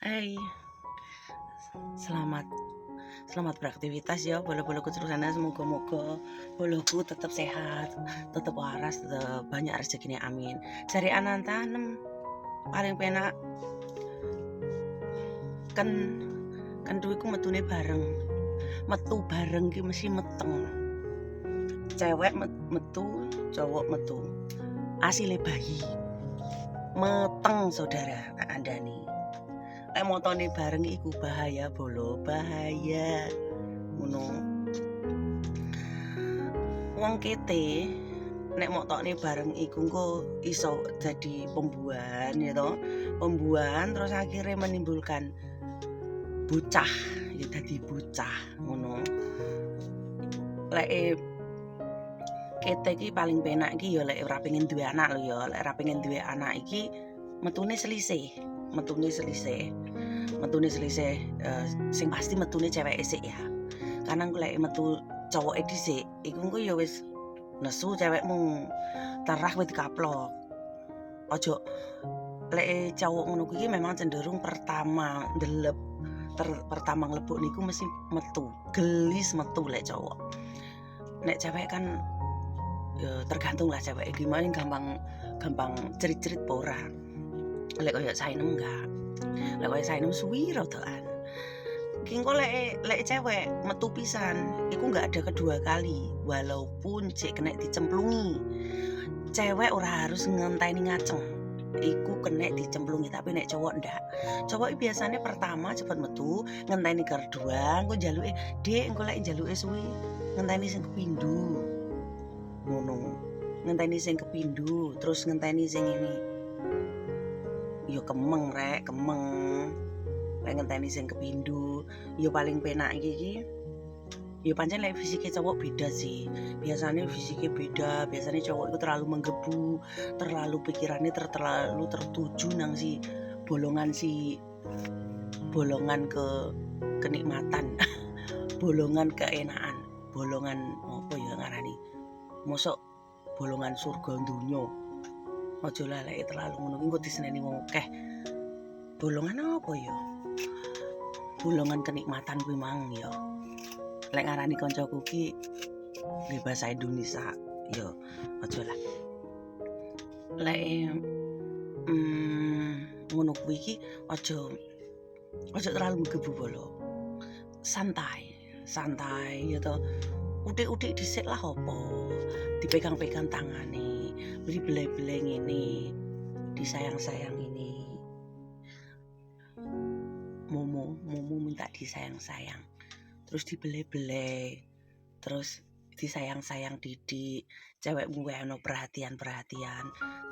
Hai, selamat selamat beraktivitas ya bolo-boloku terus sana semoga-moga boloku tetap sehat, tetap waras, tetap banyak rezekinya amin. Jare anan tanem paling penak kan kentu iku metune bareng. Metu bareng ki mesti meteng. Cewek metu, cowok metu. Asile bayi. Meteng saudara tak kandhani. Lek motone bareng iku bahaya bolo, bahaya. Ngono. Wong kete nek motokne bareng iku engko iso jadi pembuahan ya toh. Pembuahan terus akhirnya menimbulkan bocah, ya dadi bocah ngono. Lek kete iki paling penak iki ya lek ora pengen duwe anak lho ya. Lek ora pengen duwe anak iki metune selisih. Sing pasti metune ceweke sik ya. Karena lek metu cowoke dhisik iku engko ya wis nesu cewekmu terah wis dikaplok. Ojo lek cowok ngono kuwi memang cenderung pertama ndelep pertama nglebuk niku mesti metu, gelis metu lek cowok. Nek cewek kan ya tergantung lah cewek gimana gampang cerit-cerit apa ora. Lek koyo Sainem enggak. Lek koyo Sainem suwi rodokan. Ki engko lek cewek metu pisan, iku enggak ada kedua kali walaupun cek kena dicemplungi. Cewek ora harus ngenteni ngaceng. Iku kena dicemplungi tapi nek cowok ndak. Cowok biasanya pertama cepet metu, ngenteni kedua, engko njaluke, "Dik, engko lek njaluke suwi, ngenteni sing kepindho." Ngono. Ngenteni sing kepindho, terus ngenteni sing ini. Ya kemeng rek, kemeng. Lek ngenteni sing kepindho, ya paling penak iki ya pancen lek fisike cowok beda sih. Biasanya fisiknya beda, biasanya cowok itu terlalu menggebu, terlalu pikirannya terlalu tertuju nang bolongan ke kenikmatan, bolongan keenaan, bolongan apa ya ngarani? Mosok bolongan surga donya. Aja lah lek terlalu ngono ki engko diseneni wong akeh. Bolongan apa ya? Bolongan kenikmatan kuwi mang ya. Lek ngarani kancaku ki nggih bahasa Indonesia ya aja lah. Lek ngono kuwi iki aja terlalu mgebu bolo. Santai ya toh. Utik-utik dhisik lah opo. Dipegang-pegang tangane, dibelai-belai ngene, disayang-sayang ini. Momo minta disayang-sayang. Terus dibelai-belai. Terus disayang-sayang didik, cewekmu wae ono perhatian.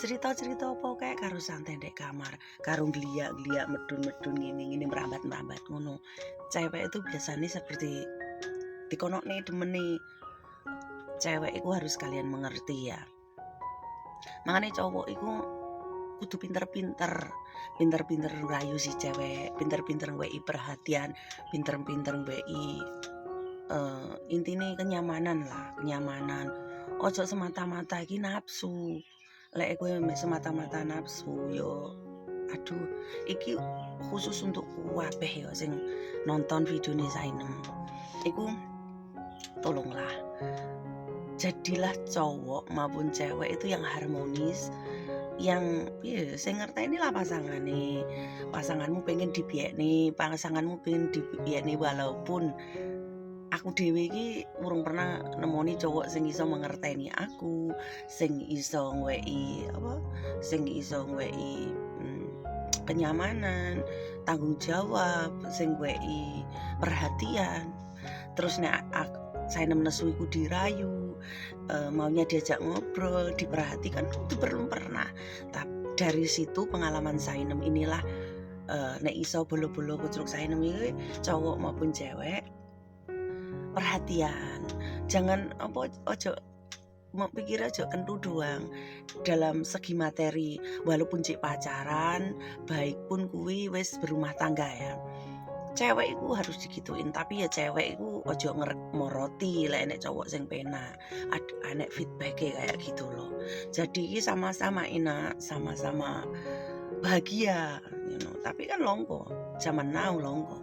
Cerita-cerita apa kayak karo santai ndek kamar, karo gliak-gliak medun-medun ngene merambat-merambat ngono. Cewek itu biasanya seperti dikonokne demene. Cewek itu harus kalian mengerti ya. Makanya cowok itu kudu pinter-pinter ngerayu si cewek, pinter-pinter ngwei perhatian, pinter-pinter ngwei intine kenyamanan. Ojo semata-mata iki nafsu. Lek kowe semata-mata nafsu yo aduh iki khusus untuk kabeh ya sing nonton videone Sainem. Iku tolonglah jadilah cowok maupun cewek itu yang harmonis, yang sing ngerteni lah pasanganmu pengen dibiyekne, pasanganmu pengen dibiyekne walaupun aku dhewe iki urung pernah nemoni cowok sing iso mengerteni aku, sing iso ngwei kenyamanan, tanggung jawab, sing ngwei perhatian. Terus nek Sainem nesu iku dirayu, maunya diajak ngobrol, diperhatikan itu belum pernah. Tapi dari situ pengalaman Sainem inilah nek iso bolo-bolo kucruk Sainem iki cowok maupun cewek perhatian. Jangan ojo mau pikir aja kentu doang dalam segi materi, walaupun cek pacaran, baik pun kuwi wis berumah tangga ya. Cewek itu harus digituin, tapi ya cewek itu ojo moroti lah nek cowok sing penak. Anek feedback kayak gitu loh. Jadi sama-sama enak, sama-sama bahagia, tapi kan longko, zaman now longko.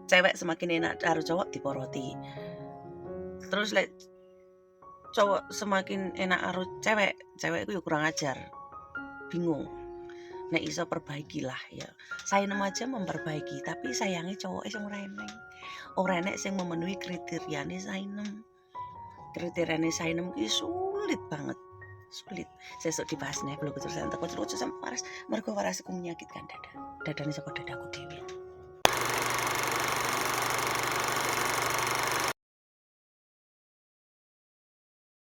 Cewek semakin enak karo cowok diporoti. Terus lek cowok semakin enak karo cewek itu ya kurang ajar. Bingung. Nek iso perbaikilah ya. Sainem aja memperbaiki, tapi sayangi cowok sing ora eneng. Ora enek sing memenuhi kriteriane Sainem. Kriteriane Sainem ki sulit banget. Sulit. Sesuk dibahas nih belum terusan teko terus sampai waras mergo waras ku menyakitkan dada. Dadane saka dadaku dhewe.